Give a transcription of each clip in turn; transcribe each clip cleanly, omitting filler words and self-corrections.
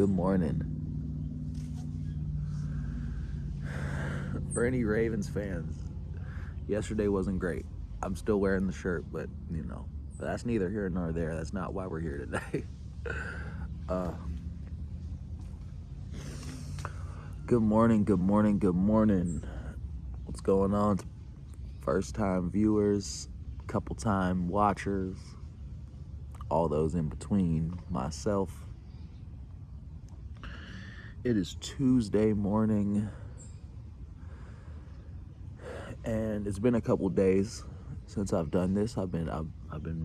Good morning. For any Ravens fans, yesterday wasn't great. I'm still wearing the shirt, but that's neither here nor there. That's not why we're here today. Good morning, good morning, good morning. What's going on? First time viewers, couple time watchers, all those in between, myself. It is Tuesday morning, and it's been a couple days since I've done this. I've been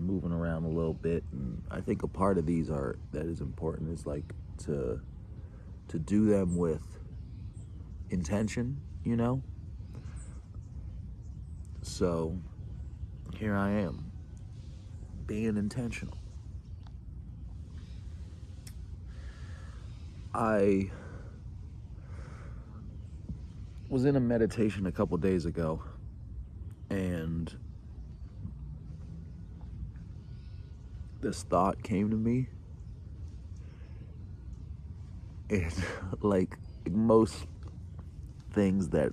moving around a little bit, and I think a part of these that is important is like to do them with intention, So here I am, being intentional. I was in a meditation a couple days ago, and this thought came to me. And like most things that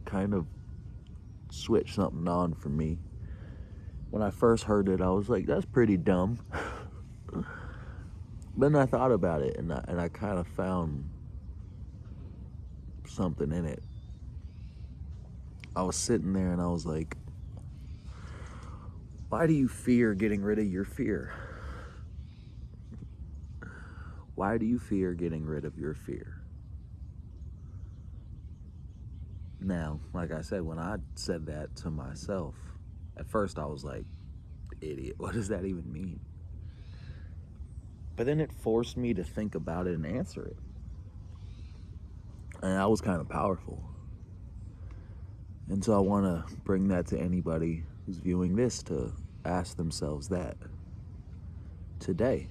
kind of switch something on for me, when I first heard it, I was like, that's pretty dumb. But then I thought about it, and I kind of found something in it. I was sitting there and I was like, why do you fear getting rid of your fear? Why do you fear getting rid of your fear? Now, like I said, when I said that to myself, at first I was like, idiot, what does that even mean? But then it forced me to think about it and answer it. And that was kind of powerful. And so I want to bring that to anybody who's viewing this to ask themselves that today.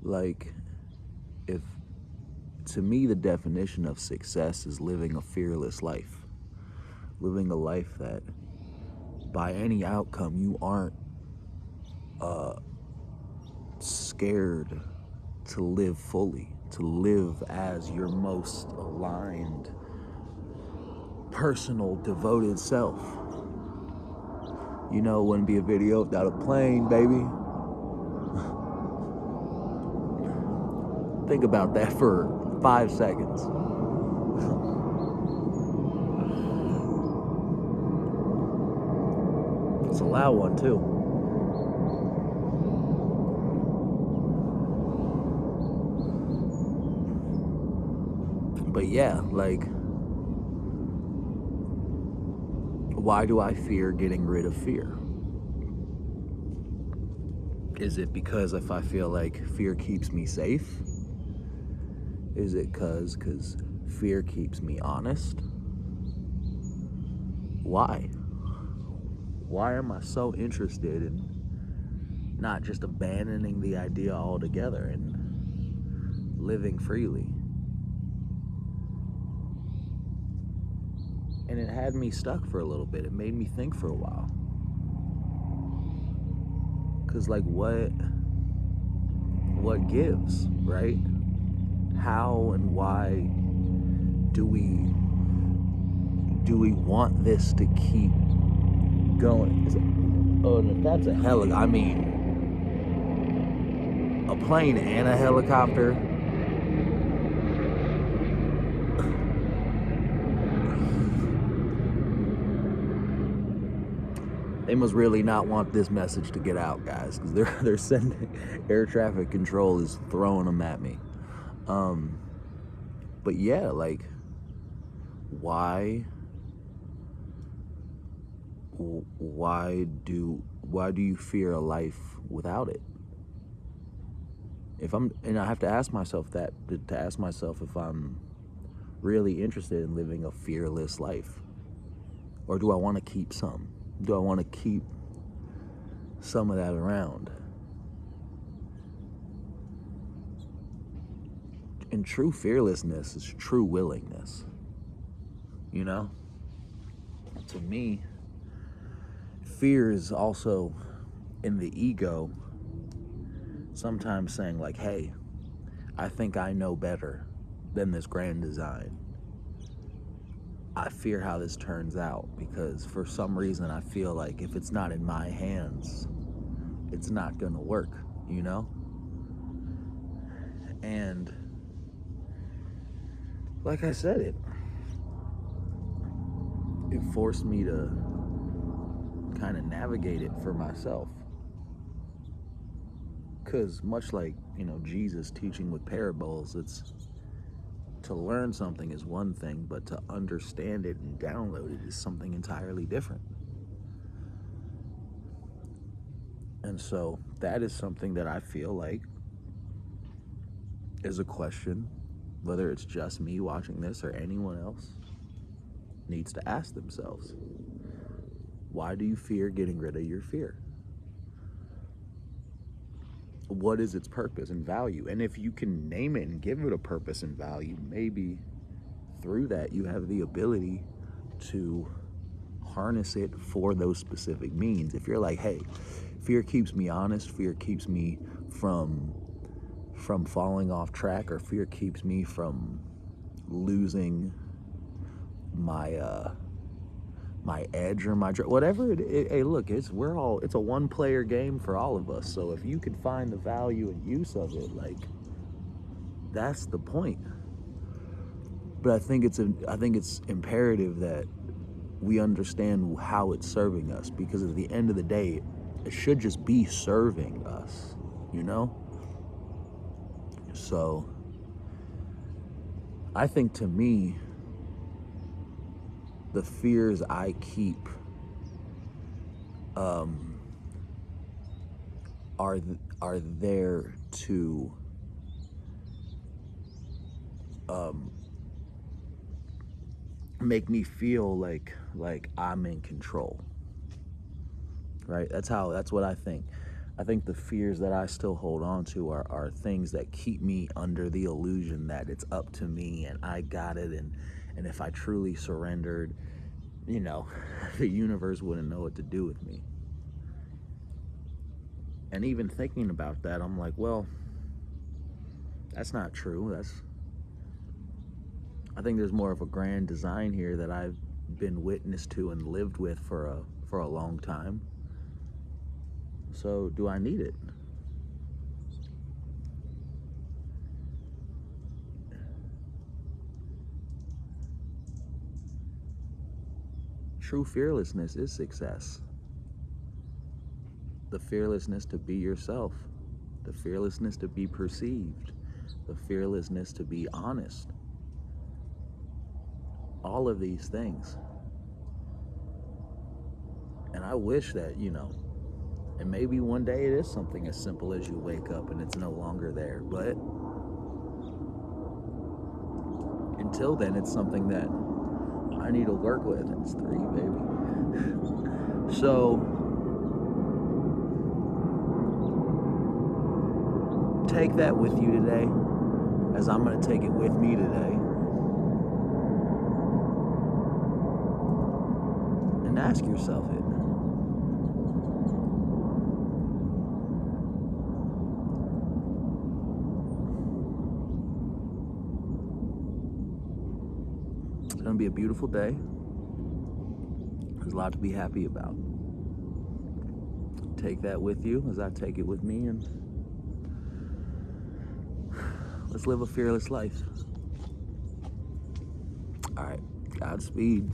Like, if to me the definition of success is living a fearless life, living a life that by any outcome you aren't scared to live fully, to live as your most aligned, personal, devoted self. It wouldn't be a video without a plane, baby. Think about that for 5 seconds. It's a loud one too. But yeah, like, why do I fear getting rid of fear? Is it because if I feel like fear keeps me safe? Is it because fear keeps me honest? Why? Why am I so interested in not just abandoning the idea altogether and living freely? And it had me stuck for a little bit. It made me think for a while. Because, like, what gives, right? How and why do we want this to keep going? And if that's a a plane and a helicopter. They must really not want this message to get out, guys, because they're sending air traffic control is throwing them at me. But yeah, like, why do you fear a life without it? And I have to ask myself that, to ask myself if I'm really interested in living a fearless life, or do I want to keep some? Do I want to keep some of that around? And true fearlessness is true willingness. To me, fear is also in the ego sometimes saying like, hey, I think I know better than this grand design. I fear how this turns out, because for some reason I feel like if it's not in my hands, it's not gonna work, you know? And like I said, it forced me to kind of navigate it for myself. Because much like, Jesus teaching with parables, it's to learn something is one thing, but to understand it and download it is something entirely different. And so that is something that I feel like is a question, whether it's just me watching this or anyone else needs to ask themselves. Why do you fear getting rid of your fear? What is its purpose and value? And if you can name it and give it a purpose and value, maybe through that you have the ability to harness it for those specific means. If you're like, hey, fear keeps me honest, fear keeps me from falling off track, or fear keeps me from losing my my edge or my whatever hey, look, it's a one player game for all of us. So if you can find the value and use of it, like, that's the point. But I think it's imperative that we understand how it's serving us, because at the end of the day, it should just be serving us, So I think, to me, the fears I keep are there to make me feel like I'm in control. Right? That's what I think. I think the fears that I still hold on to are things that keep me under the illusion that it's up to me and I got it, and if I truly surrendered, the universe wouldn't know what to do with me. And even thinking about that, I'm like, well, that's not true. I think there's more of a grand design here that I've been witness to and lived with for a long time. So do I need it? True fearlessness is success. The fearlessness to be yourself, the fearlessness to be perceived, the fearlessness to be honest. All of these things. And I wish that, and maybe one day it is something as simple as you wake up and it's no longer there. But until then, it's something that I need to work with. It's 3, baby. So take that with you today, as I'm going to take it with me today. And ask yourself it. It's going to be a beautiful day. There's a lot to be happy about. Take that with you as I take it with me, and let's live a fearless life. All right. Godspeed.